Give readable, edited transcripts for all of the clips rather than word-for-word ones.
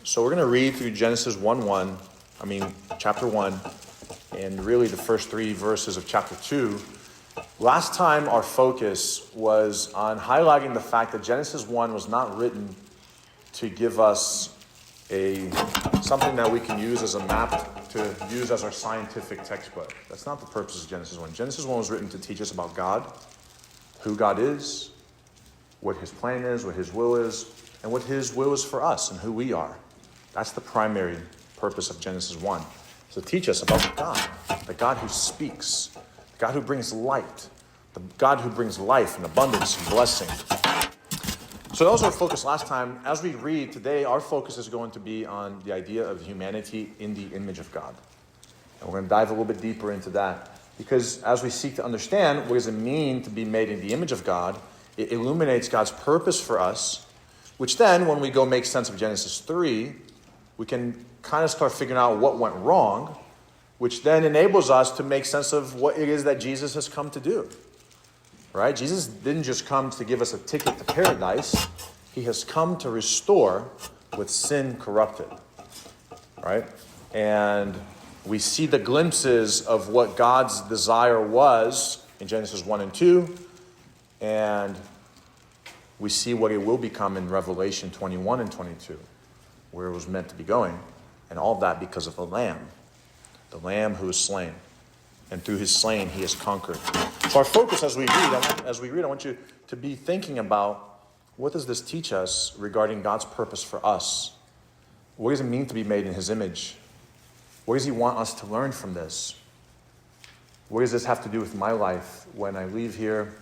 So we're going to read through Genesis chapter 1, and really the first 3 verses of chapter 2. Last time our focus was on highlighting the fact that Genesis 1 was not written to give us something that we can use as a map to use as our scientific textbook. That's not the purpose of Genesis 1. Genesis 1 was written to teach us about God, who God is, what his plan is, what his will is, and what his will is for us and who we are. That's the primary purpose of Genesis 1. To teach us about God, the God who speaks, the God who brings light, the God who brings life and abundance and blessing. So that was our focus last time. As we read today, our focus is going to be on the idea of humanity in the image of God. And we're going to dive a little bit deeper into that, because as we seek to understand what does it mean to be made in the image of God, it illuminates God's purpose for us, which then, when we go make sense of Genesis 3, we can kind of start figuring out what went wrong, which then enables us to make sense of what it is that Jesus has come to do. Right? Jesus didn't just come to give us a ticket to paradise. He has come to restore what sin corrupted. Right? And we see the glimpses of what God's desire was in Genesis 1 and 2. And we see what it will become in Revelation 21 and 22, where it was meant to be going. And all of that because of the Lamb who is slain. And through his slain, he has conquered. So our focus as we read, I want you to be thinking about, what does this teach us regarding God's purpose for us? What does it mean to be made in his image? What does he want us to learn from this? What does this have to do with my life when I leave here,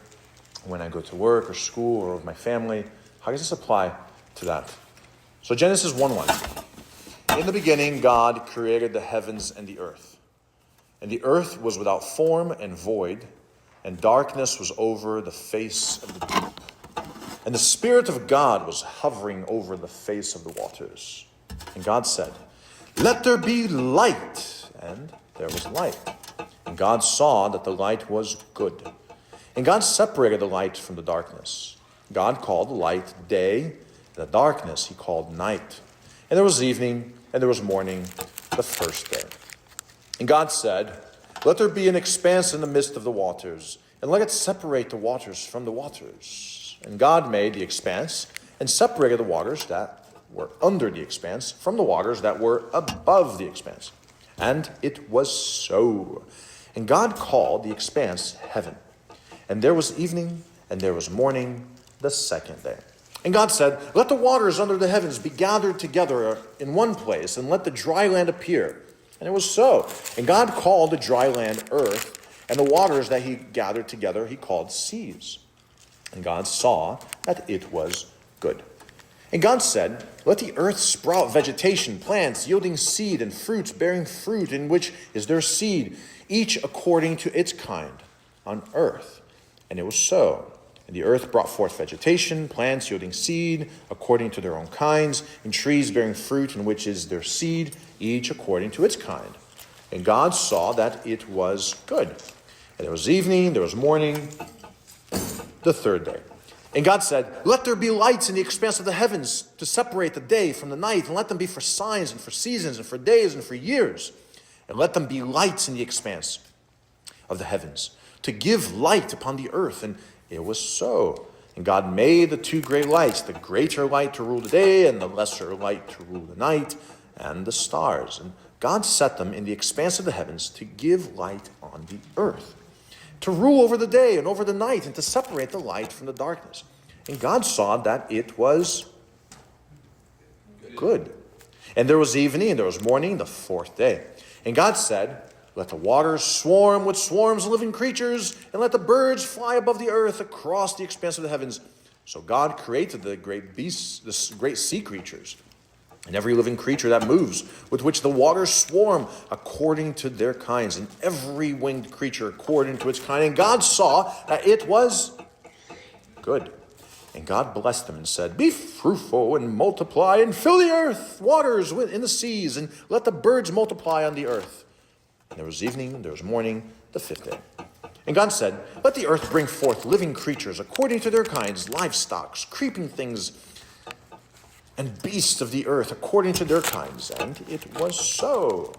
when I go to work or school or with my family? How does this apply to that? So Genesis 1:1. In the beginning, God created the heavens and the earth. And the earth was without form and void, and darkness was over the face of the deep. And the Spirit of God was hovering over the face of the waters. And God said, "Let there be light." And there was light. And God saw that the light was good. And God separated the light from the darkness. God called the light day, and the darkness he called night. And there was evening, and there was morning, the first day. And God said, "Let there be an expanse in the midst of the waters, and let it separate the waters from the waters." And God made the expanse, and separated the waters that were under the expanse from the waters that were above the expanse. And it was so. And God called the expanse heaven. And there was evening, and there was morning, the second day. And God said, "Let the waters under the heavens be gathered together in one place, and let the dry land appear." And it was so. And God called the dry land earth, and the waters that he gathered together he called seas. And God saw that it was good. And God said, "Let the earth sprout vegetation, plants yielding seed, and fruits bearing fruit, in which is their seed, each according to its kind, on earth." And it was so. And the earth brought forth vegetation, plants yielding seed, according to their own kinds, and trees bearing fruit, in which is their seed, each according to its kind. And God saw that it was good. And there was evening, there was morning, the third day. And God said, "Let there be lights in the expanse of the heavens to separate the day from the night, and let them be for signs and for seasons and for days and for years. And let them be lights in the expanse of the heavens to give light upon the earth." And it was so. And God made the 2 great lights, the greater light to rule the day and the lesser light to rule the night, and the stars. And God set them in the expanse of the heavens to give light on the earth, to rule over the day and over the night, and to separate the light from the darkness. And God saw that it was good. And there was evening and there was morning, the 4th day. And God said, "Let the waters swarm with swarms of living creatures, and let the birds fly above the earth across the expanse of the heavens." So God created the great beasts, the great sea creatures, and every living creature that moves, with which the waters swarm according to their kinds, and every winged creature according to its kind. And God saw that it was good. And God blessed them and said, "Be fruitful and multiply, and fill the earth, waters in the seas, and let the birds multiply on the earth." And there was evening, and there was morning, the 5th day. And God said, "Let the earth bring forth living creatures according to their kinds, livestock, creeping things, and beasts of the earth according to their kinds. And it was so.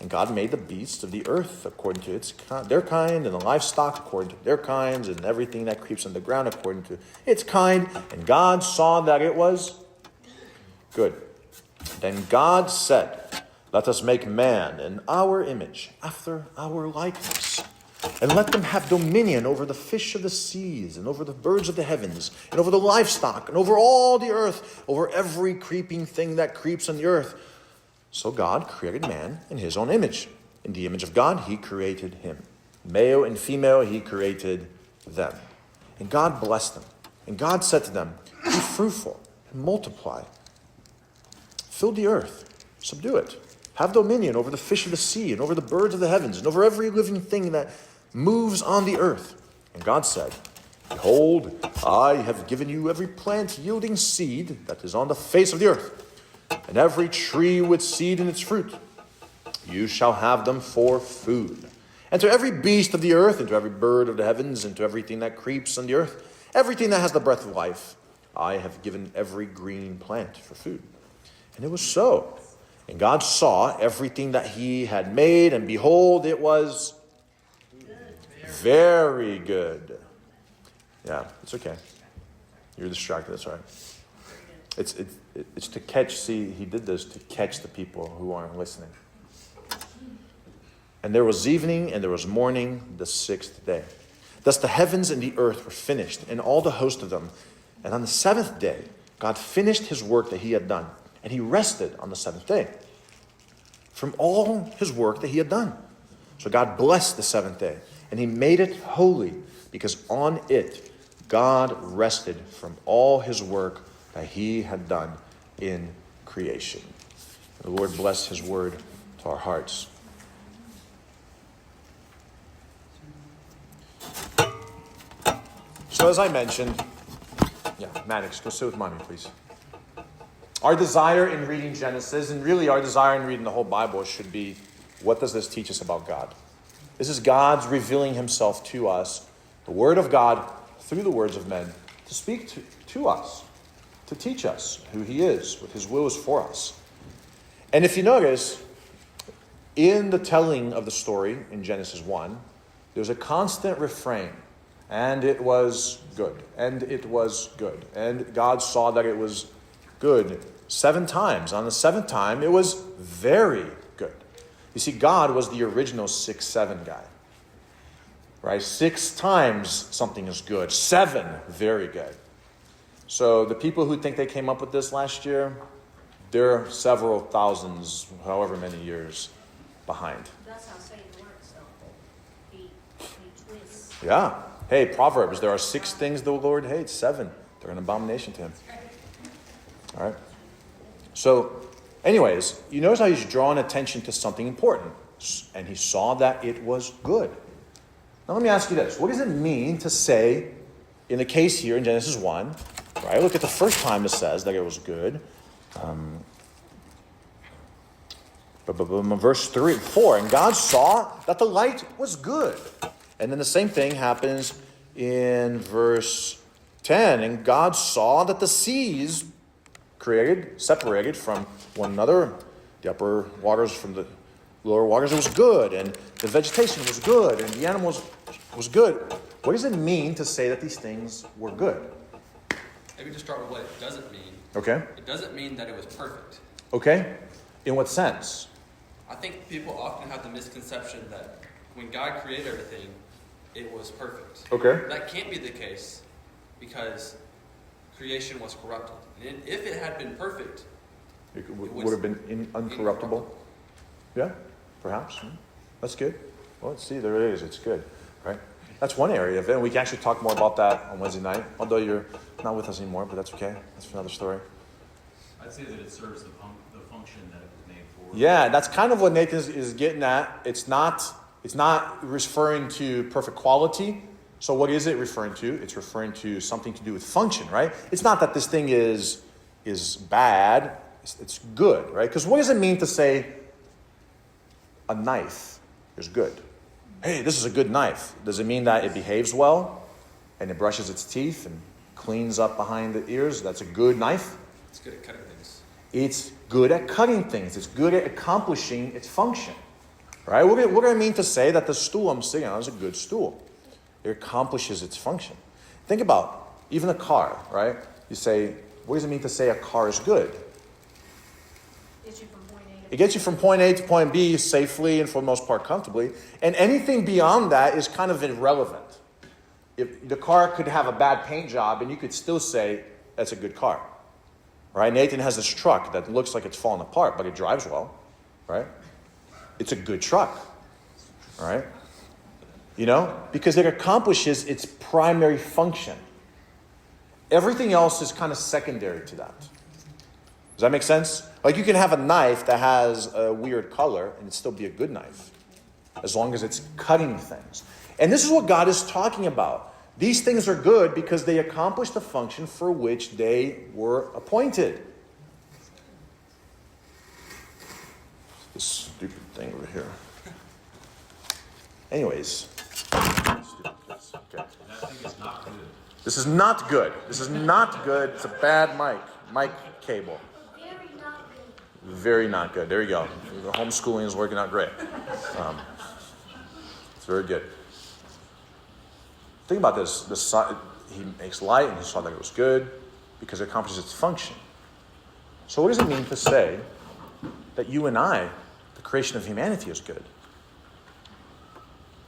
And God made the beasts of the earth according to their kind, and the livestock according to their kinds, and everything that creeps on the ground according to its kind. And God saw that it was good. Then God said, let us make man in our image, after our likeness. And let them have dominion over the fish of the seas, and over the birds of the heavens, and over the livestock, and over all the earth, over every creeping thing that creeps on the earth. So God created man in his own image. In the image of God, he created him. Male and female, he created them. And God blessed them. And God said to them, be fruitful and multiply. Fill the earth, subdue it. Have dominion over the fish of the sea, and over the birds of the heavens, and over every living thing that moves on the earth. And God said, behold, I have given you every plant yielding seed that is on the face of the earth, and every tree with seed in its fruit. You shall have them for food. And to every beast of the earth, and to every bird of the heavens, and to everything that creeps on the earth, everything that has the breath of life, I have given every green plant for food. And it was so. And God saw everything that he had made, and behold, it was very good. Yeah, it's okay. You're distracted, that's all right. It's to catch, see, he did this to catch the people who aren't listening. And there was evening and there was morning the sixth day. Thus the heavens and the earth were finished, and all the host of them. And on the seventh day, God finished his work that he had done. And he rested on the seventh day from all his work that he had done. So God blessed the seventh day, and he made it holy, because on it God rested from all his work that he had done in creation. The Lord bless his word to our hearts. So as I mentioned, Maddox, go sit with Mommy, please. Our desire in reading Genesis, and really our desire in reading the whole Bible, should be, what does this teach us about God? This is God's revealing himself to us, the word of God, through the words of men, to speak to us, to teach us who he is, what his will is for us. And if you notice, in the telling of the story in Genesis 1, there's a constant refrain. And it was good. And it was good. And God saw that it was good 7 times. On the 7th time, it was very good. You see, God was the original 6-7 guy. Right? 6 times something is good. 7, very good. So the people who think they came up with this last year, they're several thousands, however many years behind. That's how Satan works, though. He twists. Yeah. Hey, Proverbs, there are 6 things the Lord hates. 7. They're an abomination to him. All right. So, anyways, you notice how he's drawing attention to something important. And he saw that it was good. Now let me ask you this. What does it mean to say, in the case here in Genesis 1, right? Look at the first time it says that it was good. Verse 4, and God saw that the light was good. And then the same thing happens in verse 10. And God saw that the seas separated from one another, the upper waters from the lower waters, it was good. And the vegetation was good. And the animals was good. What does it mean to say that these things were good? Maybe to start with what it doesn't mean. Okay. It doesn't mean that it was perfect. Okay. In what sense? I think people often have the misconception that when God created everything, it was perfect. Okay. That can't be the case because creation was corrupted. And if it had been perfect, It would have been uncorruptible. Yeah, perhaps. That's good. Well, let's see. There it is. It's good. Right? That's one area of it. And we can actually talk more about that on Wednesday night. Although you're not with us anymore, but that's okay. That's another story. I'd say that it serves the function that it was made for. Yeah, that's kind of what Nathan is getting at. It's not referring to perfect quality. So what is it referring to? It's referring to something to do with function, right? It's not that this thing is bad. It's good, right? Because what does it mean to say a knife is good? Hey, this is a good knife. Does it mean that it behaves well and it brushes its teeth and cleans up behind the ears? That's a good knife? It's good at cutting things. It's good at cutting things. It's good at accomplishing its function. Right? What do I mean to say that the stool I'm sitting on is a good stool? It accomplishes its function. Think about even a car, right? You say, what does it mean to say a car is good? Gets you from point A to It gets you from point A to point B safely and for the most part comfortably. And anything beyond that is kind of irrelevant. If the car could have a bad paint job and you could still say that's a good car. Right? Nathan has this truck that looks like it's falling apart, but it drives well. Right? It's a good truck. Right? You know? Because it accomplishes its primary function. Everything else is kind of secondary to that. Does that make sense? Like you can have a knife that has a weird color and it still be a good knife. As long as it's cutting things. And this is what God is talking about. These things are good because they accomplish the function for which they were appointed. This stupid thing over here. Anyways. Okay. That thing is not good. This is not good. This is not good. It's a bad mic. Mic cable. Very not good. Very not good. There you go. The homeschooling is working out great. It's very good. Think about this. He makes light and he saw that it was good because it accomplishes its function. So what does it mean to say that you and I, the creation of humanity, is good?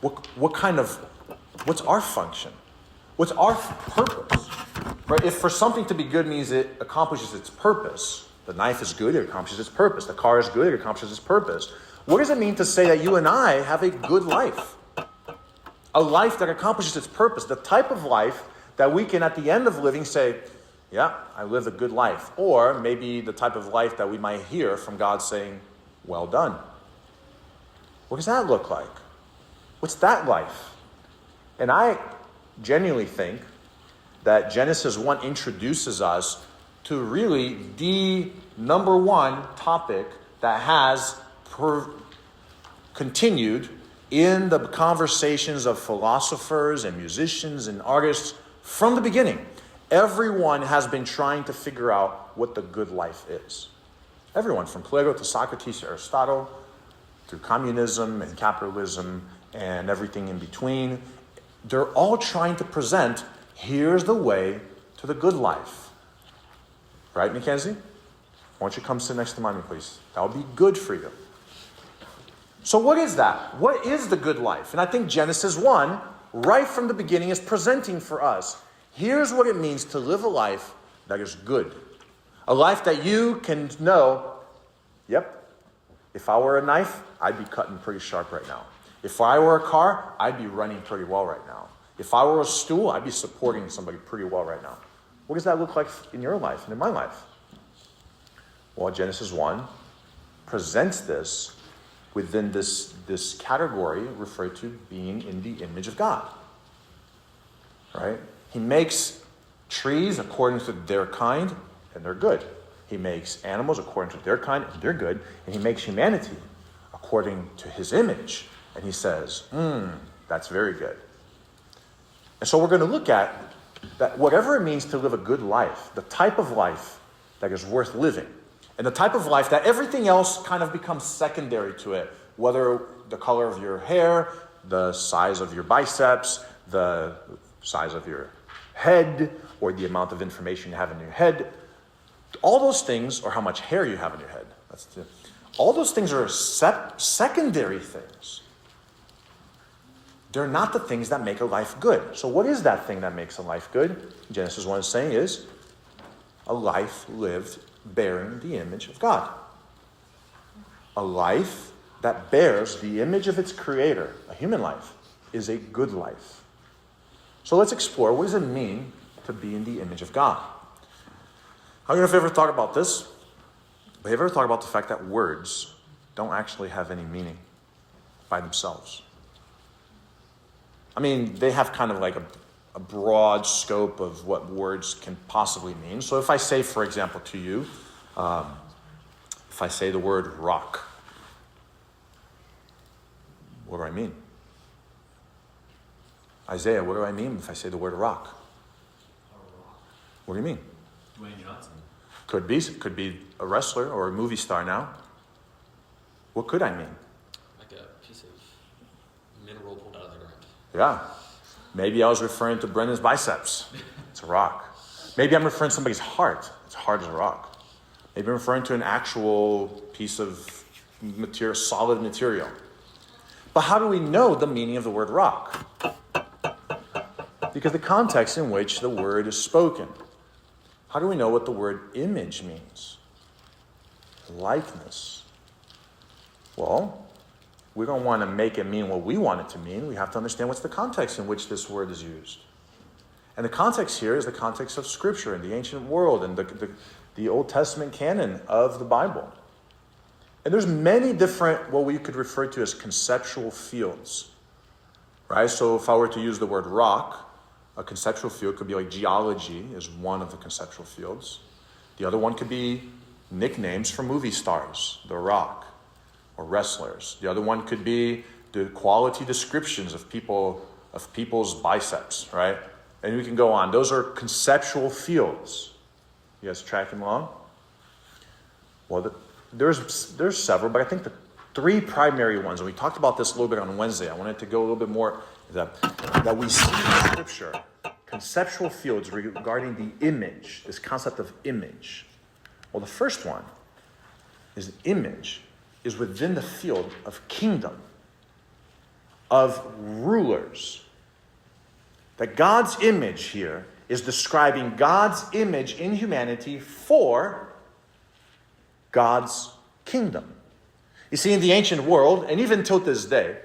What's our function? What's our purpose? Right? If for something to be good means it accomplishes its purpose, the knife is good, it accomplishes its purpose. The car is good, it accomplishes its purpose. What does it mean to say that you and I have a good life? A life that accomplishes its purpose. The type of life that we can, at the end of living, say, yeah, I lived a good life. Or maybe the type of life that we might hear from God saying, well done. What does that look like? What's that life? And I genuinely think that Genesis 1 introduces us to really the number one topic that has continued in the conversations of philosophers and musicians and artists from the beginning. Everyone has been trying to figure out what the good life is. Everyone, from Plato to Socrates to Aristotle, through communism and capitalism and everything in between, they're all trying to present, here's the way to the good life. Right, Mackenzie? Why don't you come sit next to mommy, please? That would be good for you. So what is that? What is the good life? And I think Genesis 1, right from the beginning, is presenting for us. Here's what it means to live a life that is good. A life that you can know, yep, if I were a knife, I'd be cutting pretty sharp right now. If I were a car, I'd be running pretty well right now. If I were a stool, I'd be supporting somebody pretty well right now. What does that look like in your life and in my life? Well, Genesis 1 presents this within this category referred to being in the image of God. Right? He makes trees according to their kind, and they're good. He makes animals according to their kind, and they're good. And he makes humanity according to his image. And he says, that's very good. And so we're going to look at that whatever it means to live a good life, the type of life that is worth living, and the type of life that everything else kind of becomes secondary to it, whether the color of your hair, the size of your biceps, the size of your head, or the amount of information you have in your head. All those things, or how much hair you have in your head. All those things are secondary things. They're not the things that make a life good. So what is that thing that makes a life good? Genesis 1 is saying is a life lived bearing the image of God. A life that bears the image of its creator, a human life, is a good life. So let's explore, what does it mean to be in the image of God? I don't know if you've ever thought about this, but have you ever thought about the fact that words don't actually have any meaning by themselves? I mean, they have kind of like a broad scope of what words can possibly mean. So if I say, for example, to you, if I say the word rock, what do I mean? Isaiah, what do I mean if I say the word rock? What do you mean? Dwayne Johnson. Could be a wrestler or a movie star now. What could I mean? Like a piece of mineral pulled out of the ground. Yeah. Maybe I was referring to Brendan's biceps. It's a rock. Maybe I'm referring to somebody's heart. It's hard as a rock. Maybe I'm referring to an actual piece of material, solid material. But how do we know the meaning of the word rock? Because the context in which the word is spoken. How do we know what the word image means? Likeness. Well, we don't want to make it mean what we want it to mean. We have to understand what's the context in which this word is used. And the context here is the context of Scripture and the ancient world and the Old Testament canon of the Bible. And there's many different, what we could refer to as conceptual fields. Right? So if I were to use the word rock, a conceptual field could be like geology is one of the conceptual fields. The other one could be nicknames for movie stars, The Rock, or wrestlers. The other one could be the quality descriptions of people's biceps, right? And we can go on. Those are conceptual fields. You guys tracking along? Well, there's several, but I think the three primary ones, and we talked about this a little bit on Wednesday. I wanted to go a little bit more that we see in Scripture. Conceptual fields regarding the image, this concept of image. Well, the first one is image is within the field of kingdom, of rulers. That God's image here is describing God's image in humanity for God's kingdom. You see, in the ancient world, and even till this day,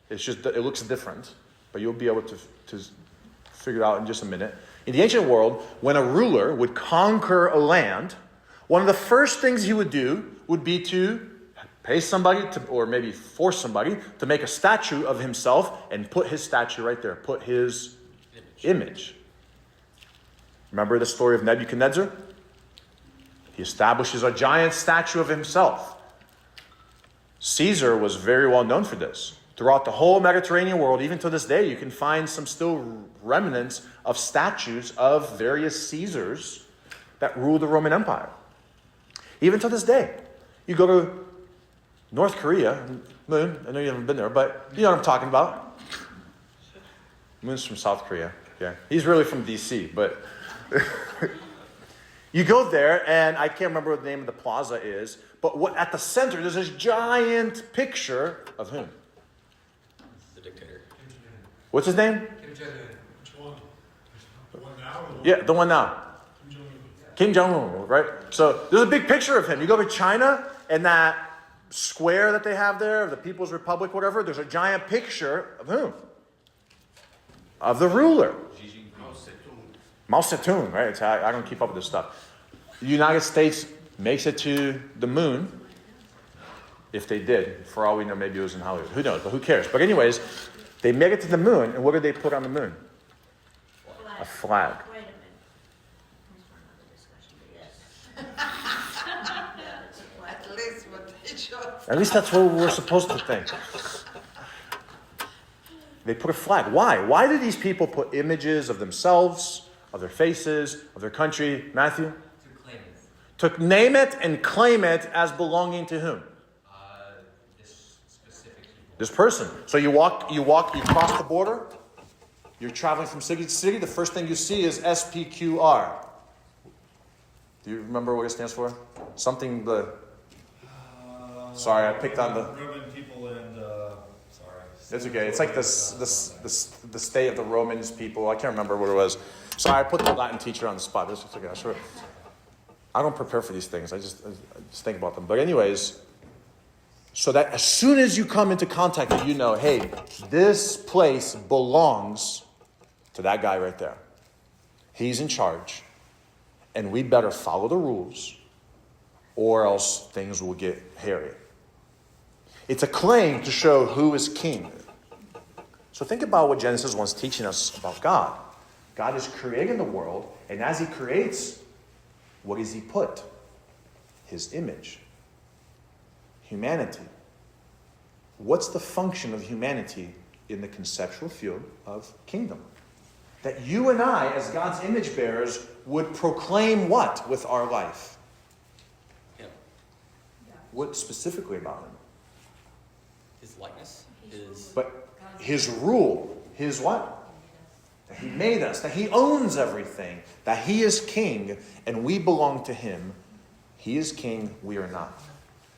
it looks different, but you'll be able to figure it out in just a minute. In the ancient world, when a ruler would conquer a land, one of the first things he would do would be to pay somebody or maybe force somebody to make a statue of himself and put his statue right there, put his image. Remember the story of Nebuchadnezzar? He establishes a giant statue of himself. Caesar was very well known for this. Throughout the whole Mediterranean world, even to this day, you can find some still remnants of statues of various Caesars that ruled the Roman Empire. Even to this day. You go to North Korea, Moon, I know you haven't been there, but you know what I'm talking about. Moon's from South Korea. Yeah, he's really from DC, but you go there, and I can't remember what the name of the plaza is, but at the center, there's this giant picture of whom? The dictator. What's his name? Which one? The one now? Yeah, the one now. Kim Jong-un, right? So there's a big picture of him. You go to China, and that square that they have there, the People's Republic, whatever, there's a giant picture of whom? Of the ruler. Mao Zedong, right? It's how I don't keep up with this stuff. The United States makes it to the moon. If they did. For all we know, maybe it was in Hollywood. Who knows? But who cares? But anyways, they make it to the moon, and what did they put on the moon? A flag. Wait a minute. This for another discussion, but yes. At least what they showed. At least that's what we're supposed to think. They put a flag. Why? Why do these people put images of themselves, of their faces, of their country? Matthew? To claim it. To name it and claim it as belonging to whom? This specific people. This person. So you cross the border. You're traveling from city to city. The first thing you see is SPQR. Do you remember what it stands for? Something sorry, I picked on the... Roman people and, sorry. It's okay. It's like the state of the Romans people. I can't remember what it was. Sorry, I put the Latin teacher on the spot. It's okay. Sure. I don't prepare for these things. I just think about them. But anyways, so that as soon as you come into contact with it, you know, hey, this place belongs to that guy right there. He's in charge. And we better follow the rules or else things will get hairy. It's a claim to show who is king. So think about what Genesis 1 is teaching us about God. God is creating the world, and as he creates, what does he put? His image. Humanity. What's the function of humanity in the conceptual field of kingdom? That you and I, as God's image bearers, would proclaim what with our life? Him. What specifically about him? His likeness. His. But his rule, his what? That he made us, that he owns everything, that he is king, and we belong to him. He is king, we are not.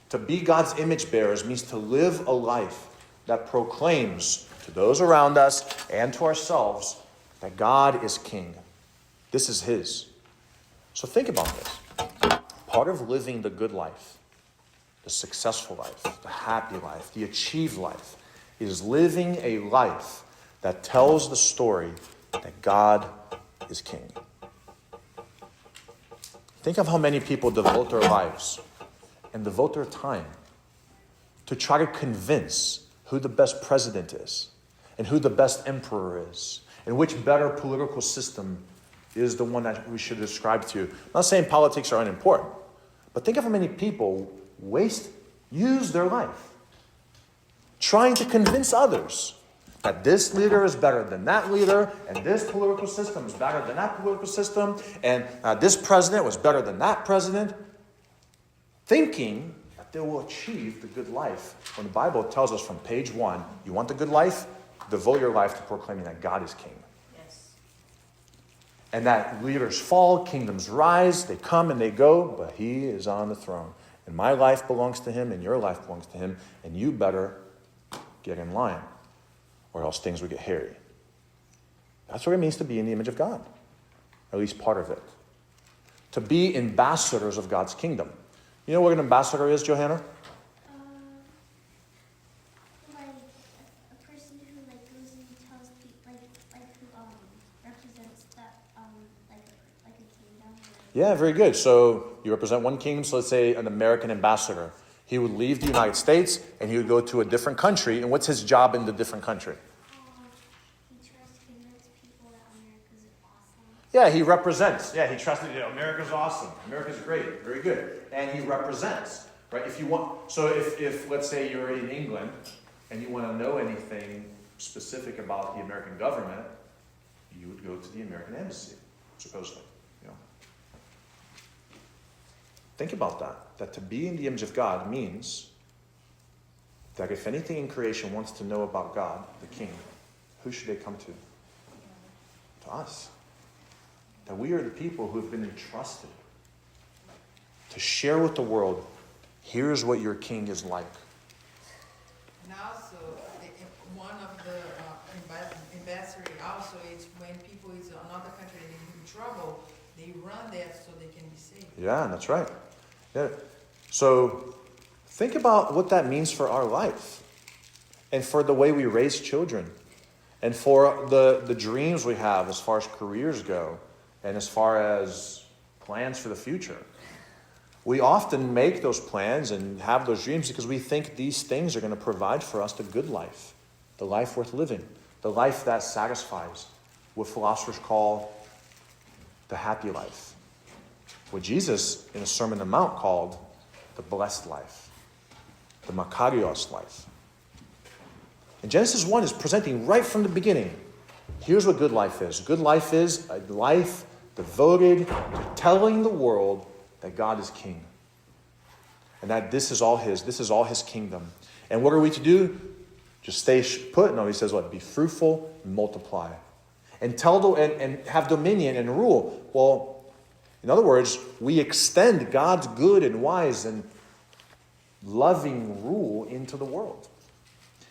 To be God's image bearers means to live a life that proclaims to those around us and to ourselves that God is king. This is his. So think about this. Part of living the good life, the successful life, the happy life, the achieved life, is living a life that tells the story that God is king. Think of how many people devote their lives and devote their time to try to convince who the best president is and who the best emperor is and which better political system is the one that we should ascribe to. I'm not saying politics are unimportant, but think of how many people use their life trying to convince others that this leader is better than that leader, and this political system is better than that political system, and this president was better than that president, thinking that they will achieve the good life. When the Bible tells us from page 1, you want the good life? Devote your life to proclaiming that God is king. Yes. And that leaders fall, kingdoms rise, they come and they go, but he is on the throne. And my life belongs to him, and your life belongs to him, and you better get in line, or else things will get hairy. That's what it means to be in the image of God, at least part of it. To be ambassadors of God's kingdom. You know what an ambassador is, Johanna? Like a person who like goes and tells people who represents that like a kingdom. Yeah, very good. So you represent one kingdom, so let's say an American ambassador. He would leave the United States and he would go to a different country. And what's his job in the different country? He tries to convince people that America's awesome. Yeah, he represents. Yeah, he trusts that America's awesome. America's great. Very good. And he represents, right? If you want, so if let's say you're in England and you want to know anything specific about the American government, you would go to the American embassy, supposedly. Think about that. That to be in the image of God means that if anything in creation wants to know about God, the King, who should they come to? To us. That we are the people who have been entrusted to share with the world, here's what your King is like. And also, one of the ambassadors also is when people is in another country and in trouble, they run there so they can be saved. Yeah, that's right. Yeah. So think about what that means for our life and for the way we raise children and for the dreams we have as far as careers go and as far as plans for the future. We often make those plans and have those dreams because we think these things are going to provide for us the good life, the life worth living, the life that satisfies, what philosophers call the happy life. What Jesus, in the Sermon on the Mount, called the blessed life, the Makarios life. And Genesis 1 is presenting right from the beginning, here's what good life is. Good life is a life devoted to telling the world that God is king. And that this is all his kingdom. And what are we to do? Just stay put? No, he says what? Be fruitful and multiply. And and have dominion and rule. Well, in other words, we extend God's good and wise and loving rule into the world.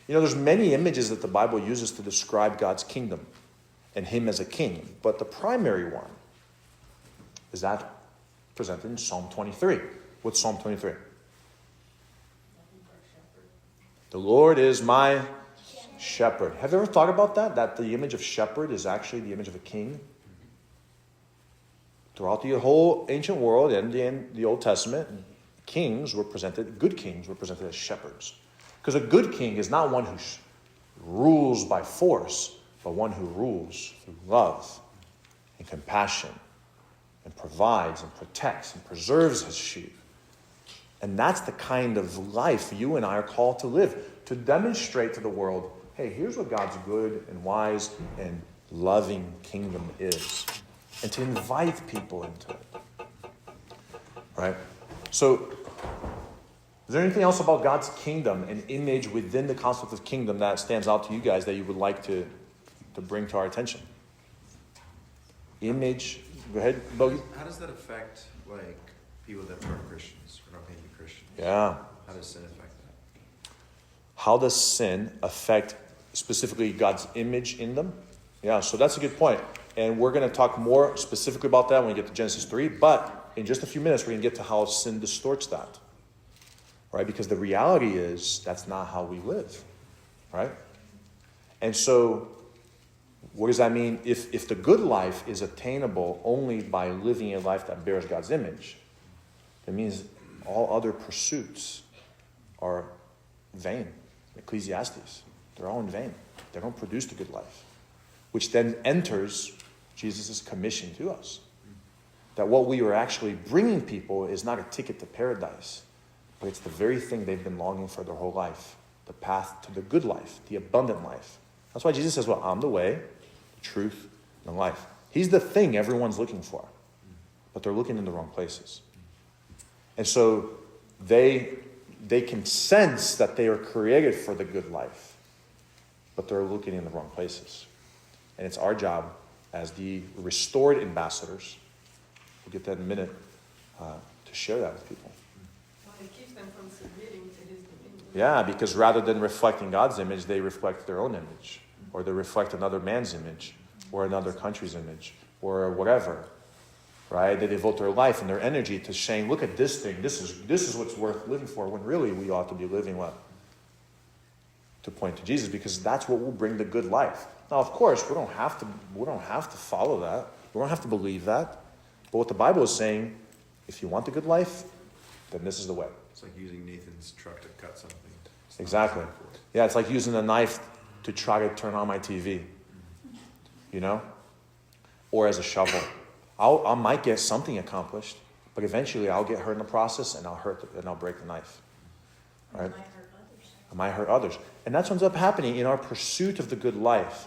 You know, there's many images that the Bible uses to describe God's kingdom and him as a king. But the primary one is that presented in Psalm 23. What's Psalm 23? The Lord is my shepherd. Have you ever thought about that? That the image of shepherd is actually the image of a king? Throughout the whole ancient world and in the Old Testament, good kings were presented as shepherds. Because a good king is not one who rules by force, but one who rules through love and compassion and provides and protects and preserves his sheep. And that's the kind of life you and I are called to live, to demonstrate to the world, hey, here's what God's good and wise and loving kingdom is, and to invite people into it. Right? So, is there anything else about God's kingdom, an image within the concept of kingdom that stands out to you guys that you would like to bring to our attention? Image. Go ahead, Bogey. How does that affect, like, people that aren't Christians or not maybe Christians? Yeah. How does sin affect that? How does sin affect specifically God's image in them? Yeah, so that's a good point. And we're going to talk more specifically about that when we get to Genesis 3. But in just a few minutes, we're going to get to how sin distorts that. Right? Because the reality is that's not how we live. Right? And so, what does that mean? If the good life is attainable only by living a life that bears God's image, it means all other pursuits are vain. Ecclesiastes, they're all in vain. They don't produce the good life. Which then enters Jesus' commission to us. That what we are actually bringing people is not a ticket to paradise, but it's the very thing they've been longing for their whole life. The path to the good life, the abundant life. That's why Jesus says, well, I'm the way, the truth, and the life. He's the thing everyone's looking for. But they're looking in the wrong places. And so they can sense that they are created for the good life, but they're looking in the wrong places. And it's our job as the restored ambassadors, we'll get that in a minute, to share that with people. Well, it keeps them from submitting to his dominion. Yeah, because rather than reflecting God's image, they reflect their own image, or they reflect another man's image, or another country's image, or whatever. Right? They devote their life and their energy to saying, look at this thing. This is what's worth living for, when really we ought to be living what? To point to Jesus, because that's what will bring the good life. Now, of course, we don't have to follow that. We don't have to believe that. But what the Bible is saying, if you want the good life, then this is the way. It's like using Nathan's truck to cut something. Exactly. Yeah, it's like using a knife to try to turn on my TV. You know? Or as a shovel. I might get something accomplished, but eventually I'll get hurt in the process, and I'll break the knife. Right? I might hurt others. And that's what ends up happening in our pursuit of the good life.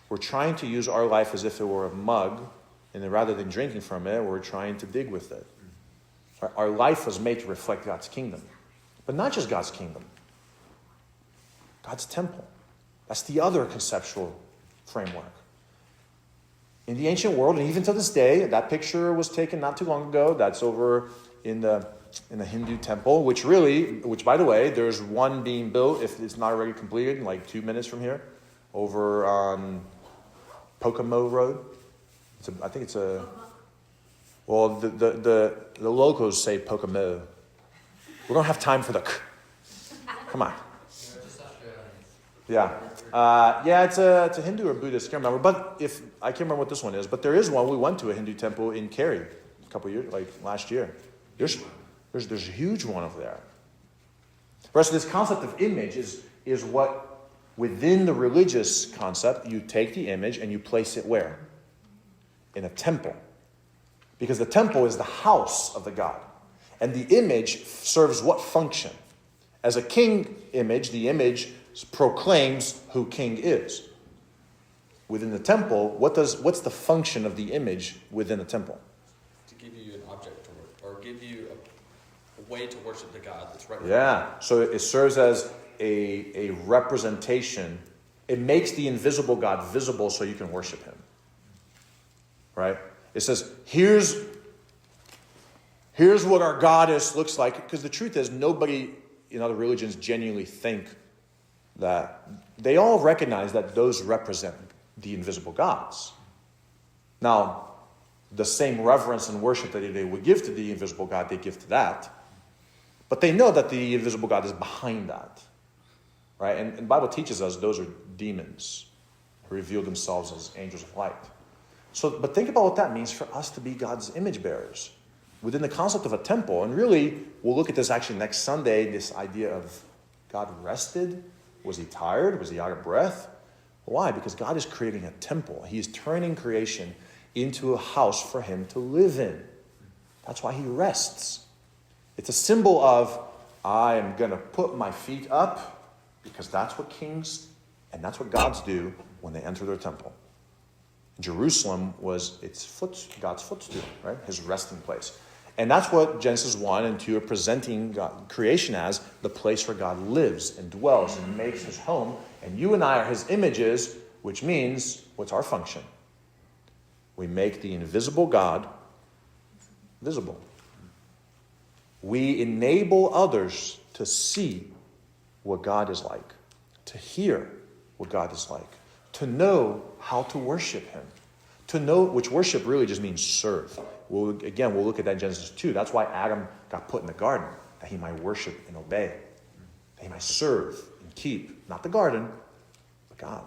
We're trying to use our life as if it were a mug, and then rather than drinking from it, we're trying to dig with it. Our life was made to reflect God's kingdom. But not just God's kingdom. God's temple. That's the other conceptual framework. In the ancient world, and even to this day, that picture was taken not too long ago. That's over in the Hindu temple, which by the way, there's one being built, if it's not already completed, in like 2 minutes from here, over on Pocomo Road. I think it's a. Well, the locals say Pocomo. We don't have time for the. Come on. Yeah. It's a Hindu or Buddhist, I can't remember. But I can't remember what this one is. But there is one. We went to a Hindu temple in Cary a couple of years, like last year. There's a huge one over there. Right, so this concept of image is what, within the religious concept, you take the image and you place it where? In a temple. Because the temple is the house of the God. And the image serves what function? As a king image, the image proclaims who king is. Within the temple, what's the function of the image within the temple? To give you an object to work, or give you a way to worship the God that's right. Yeah, so it serves as a representation. It makes the invisible God visible so you can worship him. Right? It says, here's what our goddess looks like. Because the truth is, nobody in other religions genuinely think that. They all recognize that those represent the invisible gods. Now, the same reverence and worship that they would give to the invisible God, they give to that. But they know that the invisible God is behind that. Right? And the Bible teaches us those are demons who reveal themselves as angels of light. But think about what that means for us to be God's image bearers. Within the concept of a temple, and really, we'll look at this actually next Sunday, this idea of God rested. Was he tired? Was he out of breath? Why? Because God is creating a temple. He is turning creation into a house for him to live in. That's why he rests. It's a symbol of, I am going to put my feet up, because that's what kings and that's what gods do when they enter their temple. Jerusalem was God's footstool, right? His resting place. And that's what Genesis 1 and 2 are presenting creation as, the place where God lives and dwells and makes his home. And you and I are his images, which means, what's our function? We make the invisible God visible. We enable others to see what God is like, to hear what God is like, to know how to worship him, to know, which worship really just means serve. We'll look at that in Genesis 2. That's why Adam got put in the garden, that he might worship and obey, that he might serve and keep, not the garden, but God.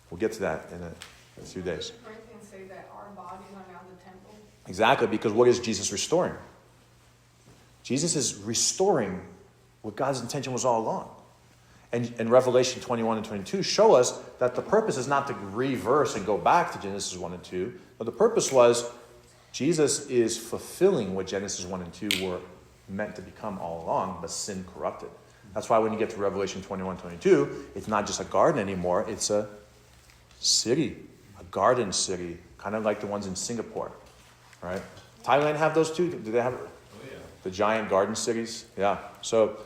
We'll get to that in a few days. Corinthians say that our bodies are now the temple. Exactly, because what is Jesus restoring? Jesus is restoring what God's intention was all along. And Revelation 21 and 22 show us that the purpose is not to reverse and go back to Genesis 1 and 2, but the purpose was Jesus is fulfilling what Genesis 1 and 2 were meant to become all along, but sin corrupted. That's why when you get to Revelation 21, 22, it's not just a garden anymore, it's a city, a garden city, kind of like the ones in Singapore, right? Thailand have those too? Do they have the giant garden cities? Yeah. So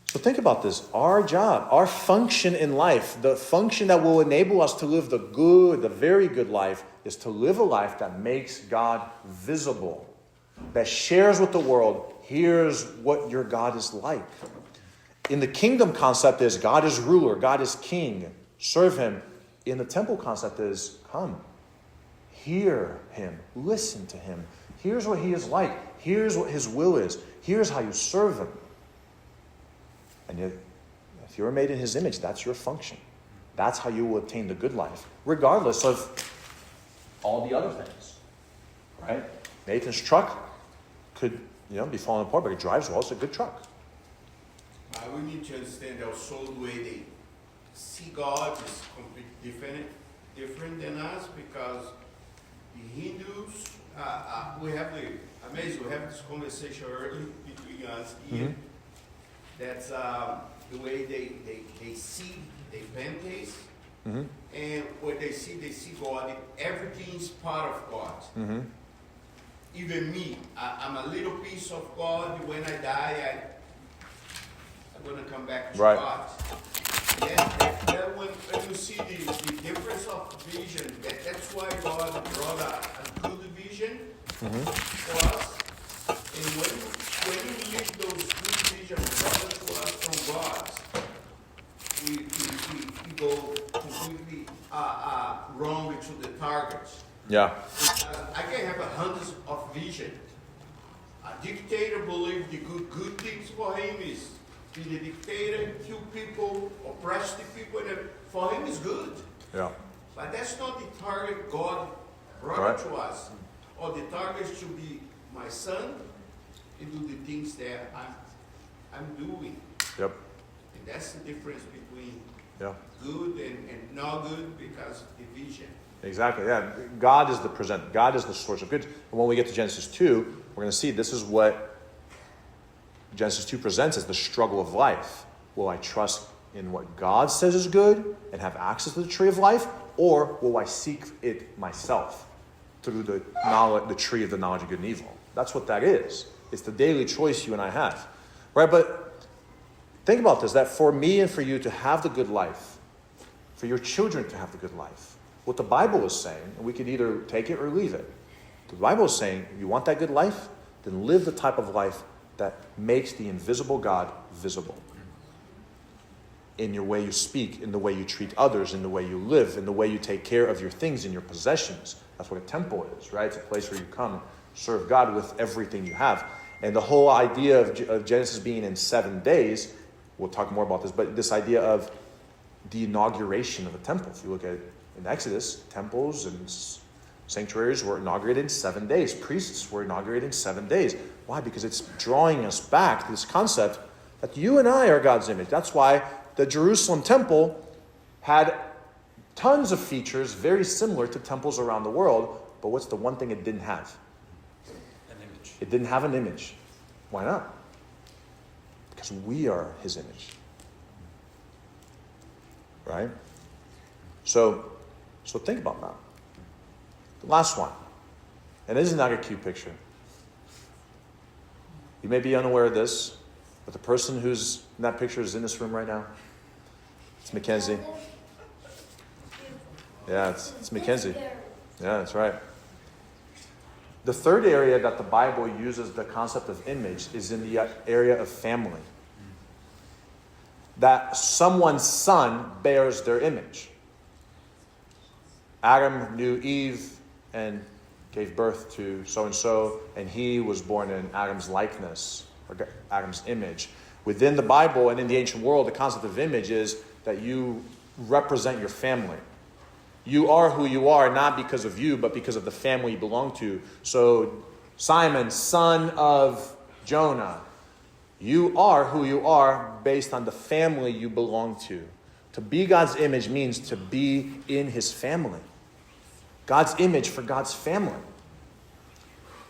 think about this. Our job, our function in life, the function that will enable us to live the very good life, is to live a life that makes God visible, that shares with the world, here's what your God is like. In the kingdom concept is God is ruler, God is king, serve him. In the temple concept is come, hear him, listen to him. Here's what he is like. Here's what his will is. Here's how you serve him. And if you're made in his image, that's your function. That's how you will attain the good life, regardless of all the other things. Right? Nathan's truck could, be falling apart, but it drives well. It's a good truck. We need to understand also the way they see God is completely different than us, because the Hindus, we have this conversation early between us here. That's the way they see the Penteist, and what they see God, everything is part of God. Even me, I'm a little piece of God. When I die, I'm going to come back to God. That when you see the difference of vision, that's why God brought a good vision for us. And when you leave those good visions brought to us from God, we go completely wrong to the target. Yeah. I can have hundreds of vision. A dictator believes the good things for him is be the dictator, kill people, oppress the people, and for him is good. Yeah. But that's not the target God brought to us. Or the target should be my son and do the things that I'm doing. Yep. And that's the difference between good and not good, because the vision. Exactly, yeah. God is the source of good. And when we get to Genesis 2, we're going to see this is what Genesis 2 presents as the struggle of life. Will I trust in what God says is good and have access to the tree of life, or will I seek it myself through the tree of the knowledge of good and evil? That's what that is. It's the daily choice you and I have. Right? But think about this, that for me and for you to have the good life, for your children to have the good life, what the Bible is saying, and we could either take it or leave it. The Bible is saying, you want that good life? Then live the type of life that makes the invisible God visible. In your way you speak, in the way you treat others, in the way you live, in the way you take care of your things and your possessions. That's what a temple is, right? It's a place where you come serve God with everything you have. And the whole idea of Genesis being in 7 days, we'll talk more about this, but this idea of the inauguration of a temple. If you look at in Exodus, temples and sanctuaries were inaugurated in 7 days. Priests were inaugurated in 7 days. Why? Because it's drawing us back to this concept that you and I are God's image. That's why the Jerusalem temple had tons of features very similar to temples around the world. But what's the one thing it didn't have? An image. It didn't have an image. Why not? Because we are his image. Right? So think about that. The last one. And this is not a cute picture. You may be unaware of this, but the person who's in that picture is in this room right now. It's Mackenzie. Yeah, it's Mackenzie. Yeah, that's right. The third area that the Bible uses the concept of image is in the area of family. That someone's son bears their image. Adam knew Eve and gave birth to so-and-so, and he was born in Adam's likeness, or Adam's image. Within the Bible and in the ancient world, the concept of image is that you represent your family. You are who you are, not because of you, but because of the family you belong to. So, Simon, son of Jonah, you are who you are based on the family you belong to. To be God's image means to be in his family. God's image for God's family.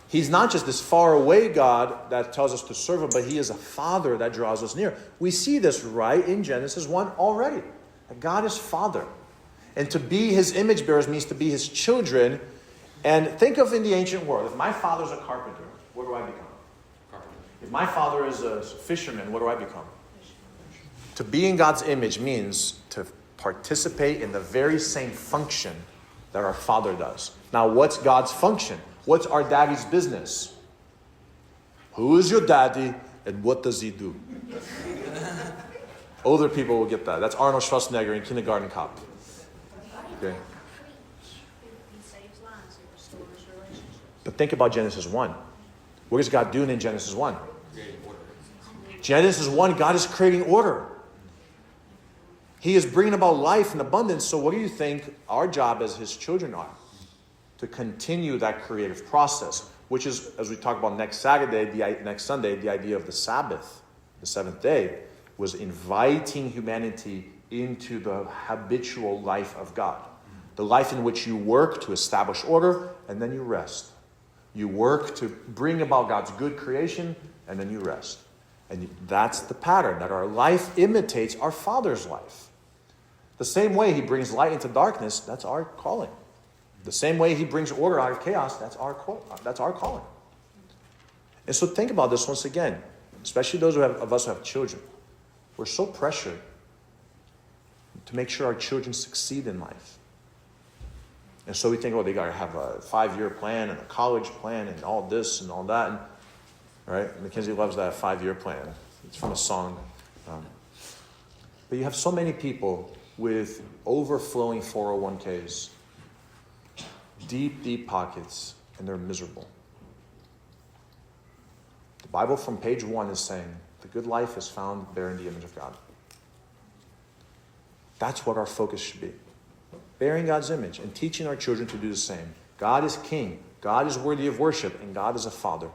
He's not just this far away God that tells us to serve him, but he is a father that draws us near. We see this right in Genesis 1 already. That God is father. And to be his image bearers means to be his children. And think of in the ancient world, if my father's a carpenter, what do I become? Carpenter. If my father is a fisherman, what do I become? To be in God's image means to participate in the very same function that our Father does. Now, what's God's function? What's our daddy's business? Who is your daddy and what does he do? Older people will get that. That's Arnold Schwarzenegger in Kindergarten Cop. Okay. He saves lives, he restores relationships. But think about Genesis 1. What is God doing in Genesis 1? Creating order. Genesis 1, God is creating order. He is bringing about life and abundance. So what do you think our job as his children are? To continue that creative process, which is, as we talk about next Sunday, the idea of the Sabbath, the seventh day, was inviting humanity into the habitual life of God. The life in which you work to establish order, and then you rest. You work to bring about God's good creation, and then you rest. And that's the pattern, that our life imitates our Father's life. The same way he brings light into darkness, that's our calling. The same way he brings order out of chaos, that's our calling. And so think about this once again, especially those of us who have children. We're so pressured to make sure our children succeed in life. And so we think, oh, they got to have a 5-year plan and a college plan and all this and all that. And, right? Mackenzie loves that 5-year plan. It's from a song. But you have so many people with overflowing 401ks, deep, deep pockets, and they're miserable. The Bible from page 1 is saying, the good life is found bearing the image of God. That's what our focus should be. Bearing God's image and teaching our children to do the same. God is king. God is worthy of worship. And God is a father.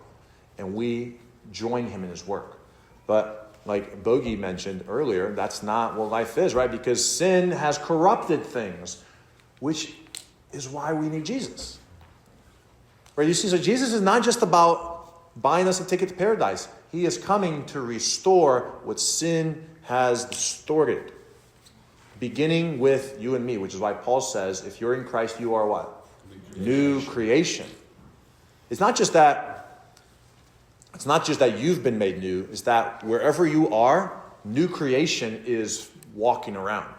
And we join him in his work. But like Bogey mentioned earlier, that's not what life is, right? Because sin has corrupted things, which is why we need Jesus. Right? You see, so Jesus is not just about buying us a ticket to paradise. He is coming to restore what sin has distorted. Beginning with you and me, which is why Paul says, if you're in Christ, you are what? New creation. It's not just that you've been made new. It's that wherever you are, new creation is walking around.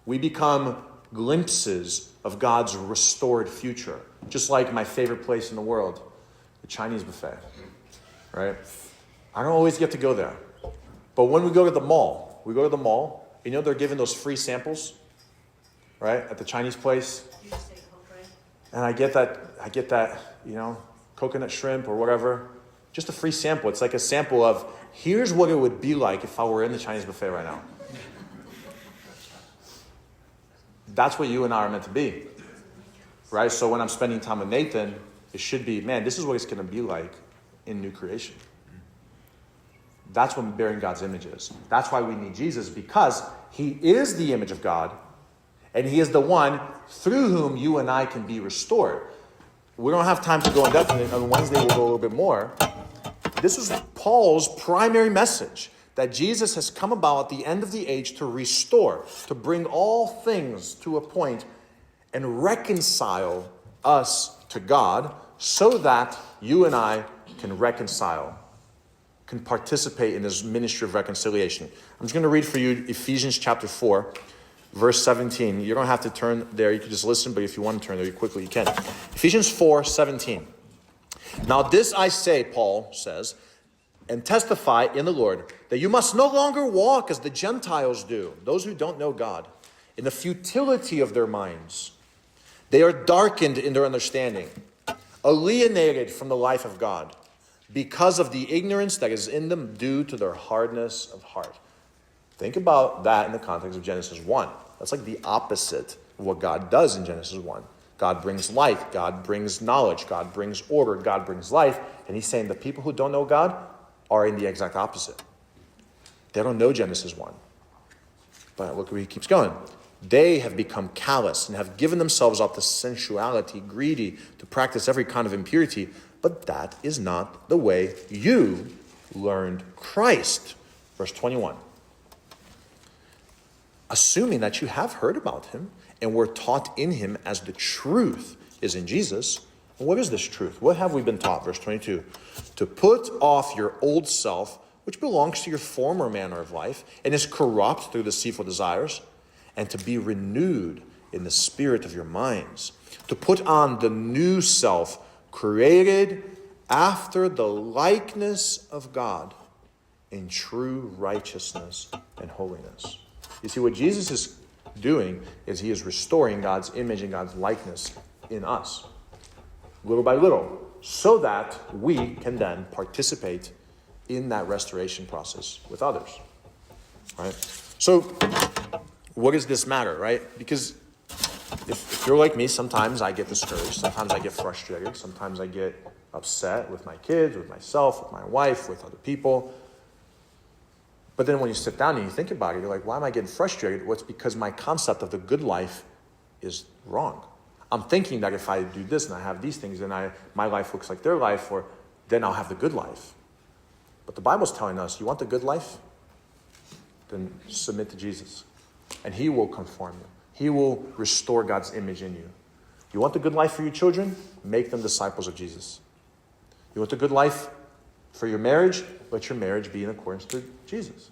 We become glimpses of God's restored future. Just like my favorite place in the world, the Chinese buffet. Right? I don't always get to go there. But when we go to the mall, you know they're giving those free samples, right, at the Chinese place. You just take a whole tray. And I get that, coconut shrimp or whatever. Just a free sample. It's like a sample of, here's what it would be like if I were in the Chinese buffet right now. That's what you and I are meant to be, right? So when I'm spending time with Nathan, it should be, man, this is what it's going to be like in new creation. That's what bearing God's image is. That's why we need Jesus, because he is the image of God, and he is the one through whom you and I can be restored. We don't have time to go in depth. On Wednesday, we'll go a little bit more. This was Paul's primary message, that Jesus has come about at the end of the age to restore, to bring all things to a point and reconcile us to God so that you and I can reconcile, can participate in this ministry of reconciliation. I'm just going to read for you Ephesians chapter 4, verse 17. You don't have to turn there. You can just listen, but if you want to turn there quickly, you can. Ephesians 4, 17. Now this I say, Paul says, and testify in the Lord, that you must no longer walk as the Gentiles do, those who don't know God, in the futility of their minds. They are darkened in their understanding, alienated from the life of God, because of the ignorance that is in them due to their hardness of heart. Think about that in the context of Genesis 1. That's like the opposite of what God does in Genesis 1. God brings light, God brings knowledge, God brings order, God brings life. And he's saying the people who don't know God are in the exact opposite. They don't know Genesis 1. But look where he keeps going. They have become callous and have given themselves up to sensuality, greedy, to practice every kind of impurity. But that is not the way you learned Christ. Verse 21. Assuming that you have heard about him and were taught in him as the truth is in Jesus. And what is this truth? What have we been taught? Verse 22. To put off your old self, which belongs to your former manner of life and is corrupt through deceitful desires, and to be renewed in the spirit of your minds. To put on the new self, created after the likeness of God in true righteousness and holiness. You see, what Jesus is doing is he is restoring God's image and God's likeness in us, little by little, so that we can then participate in that restoration process with others. Right? So, what does this matter, right? Because if you're like me, sometimes I get discouraged, sometimes I get frustrated, sometimes I get upset with my kids, with myself, with my wife, with other people. But then when you sit down and you think about it, you're like, why am I getting frustrated? Well, it's because my concept of the good life is wrong. I'm thinking that if I do this and I have these things, then my life looks like their life, or then I'll have the good life. But the Bible's telling us, you want the good life? Then submit to Jesus. And he will conform you. He will restore God's image in you. You want the good life for your children? Make them disciples of Jesus. You want the good life for your marriage? Let your marriage be in accordance to Jesus.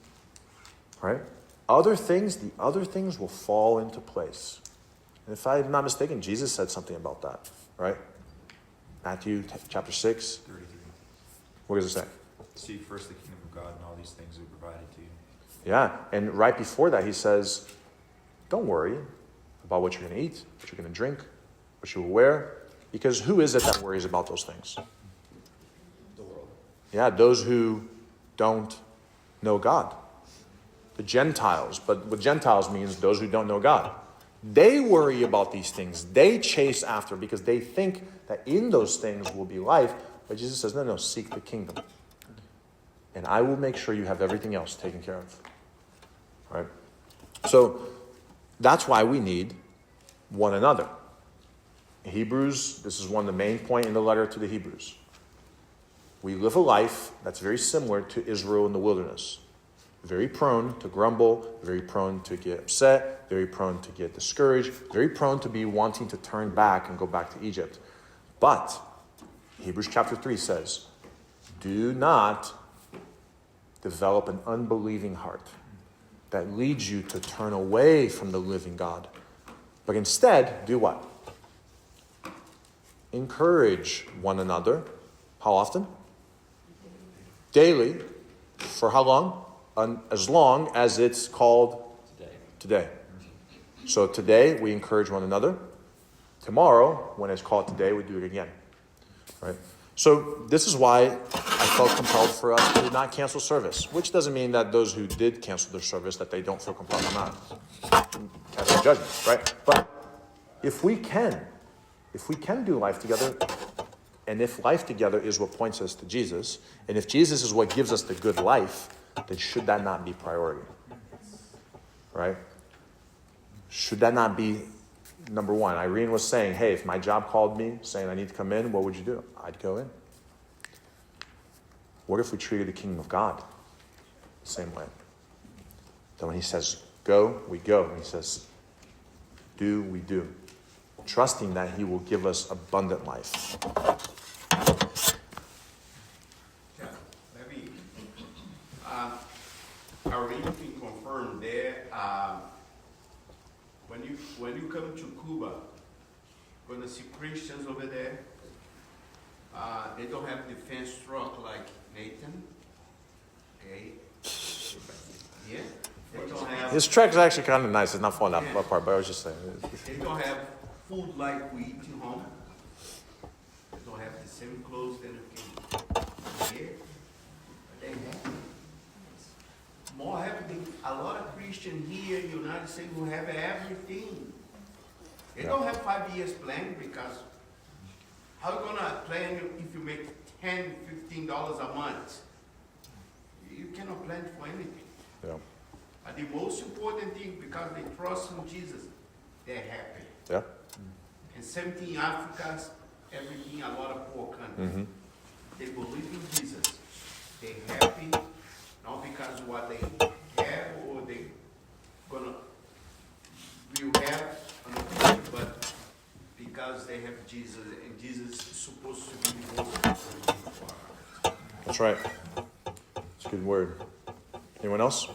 Right? The other things will fall into place. And if I'm not mistaken, Jesus said something about that. Right? Matthew chapter 6. 33. What does it say? Seek first the kingdom of God, and all these things will be provided to you. Yeah, and right before that he says, don't worry about what you're going to eat, what you're going to drink, what you will wear, because who is it that worries about those things? The world. Yeah, those who don't know God. The Gentiles, but what Gentiles means those who don't know God. They worry about these things. They chase after because they think that in those things will be life. But Jesus says, no, seek the kingdom. And I will make sure you have everything else taken care of. Right? So that's why we need one another. Hebrews, this is one of the main points in the letter to the Hebrews. We live a life that's very similar to Israel in the wilderness. Very prone to grumble, very prone to get upset, very prone to get discouraged, very prone to be wanting to turn back and go back to Egypt. But Hebrews chapter 3 says, do not develop an unbelieving heart that leads you to turn away from the living God. But instead, do what? Encourage one another. How often? Daily. For how long? As long as it's called today. So today, we encourage one another. Tomorrow, when it's called today, we do it again. Right? So this is why I felt compelled for us to not cancel service, which doesn't mean that those who did cancel their service, that they don't feel compelled to not. Have no judgment, right? But if we can do life together, and if life together is what points us to Jesus, and if Jesus is what gives us the good life, then should that not be priority? Right? Should that not be number one? Irene was saying, hey, if my job called me saying I need to come in, what would you do? I'd go in. What if we treated the kingdom of God the same way? That when he says go, we go. When he says do, we do. trusting that He will give us abundant life. Yeah, maybe, I already can confirm there, when you come to Cuba, gonna see Christians over there, they don't have defense truck like Nathan, okay? Yeah, they don't have. His truck is actually kind of nice. It's not falling out apart, but I was just saying. They don't have food like we eat at home. They don't have the same clothes that we can wear. But they have. More happening, a lot of Christians here in the United States who have everything. They don't have 5 years plan because how you gonna plan if you make $10, $15 a month? You cannot plan for anything. Yeah. But the most important thing, because they trust in Jesus, they're happy. Yeah. And same thing in Africa, everything, a lot of poor countries. Mm-hmm. They believe in Jesus. They're happy, not because of what they have or they will have, but because they have Jesus, and Jesus is supposed to be the most important thing for us. That's right. It's a good word. Anyone else?